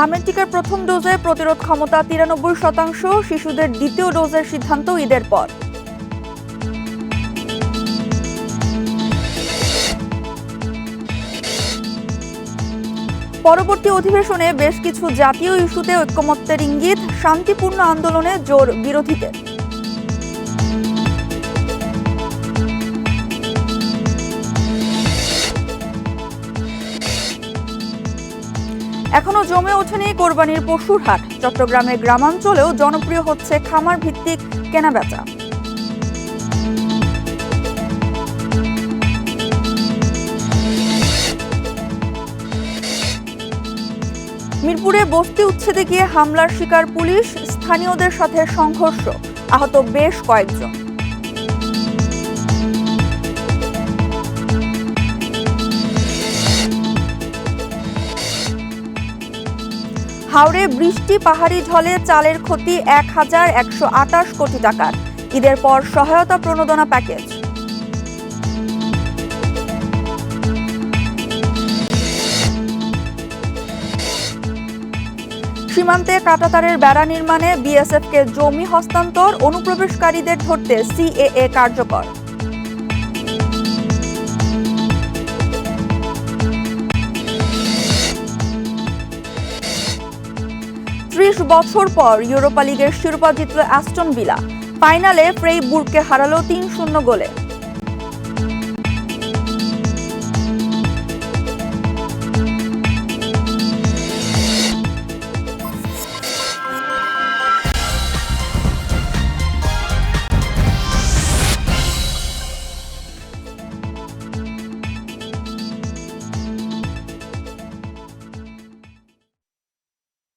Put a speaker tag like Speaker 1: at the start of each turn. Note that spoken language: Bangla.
Speaker 1: হামের টিকার প্রথম ডোজে প্রতিরোধ ক্ষমতা 93%, শিশুদের দ্বিতীয় ডোজের সিদ্ধান্ত ঈদের পর। পরবর্তী অধিবেশনে বেশ কিছু জাতীয় ইস্যুতে ঐকমত্যের ইঙ্গিত, শান্তিপূর্ণ আন্দোলনে জোর বিরোধীদের। এখনো জমে ওঠেনি কোরবানির পশুর হাট, চট্টগ্রামের গ্রামাঞ্চলেও জনপ্রিয় হচ্ছে খামার ভিত্তিক কেনাবেচা। মিরপুরে বস্তি উচ্ছেদে গিয়ে হামলার শিকার পুলিশ, স্থানীয়দের সাথে সংঘর্ষ, আহত বেশ কয়েকজন। হাওড়ে বৃষ্টি, পাহাড়ি ঢলে চালের ক্ষতি 1128 কোটি টাকার, ঈদের পর সহায়তা প্রণোদনা প্যাকেজ। সীমান্তে কাঁটাতারের বেড়া নির্মাণে বিএসএফকে জমি হস্তান্তর, অনুপ্রবেশকারীদের ধরতে সিএএ কার্যকর। বছর পর ইউরোপা লিগের শিরোপা জিতল অ্যাস্টন ভিলা, ফাইনালে ফ্রেইবুর্গকে হারালো 3-0 গোলে।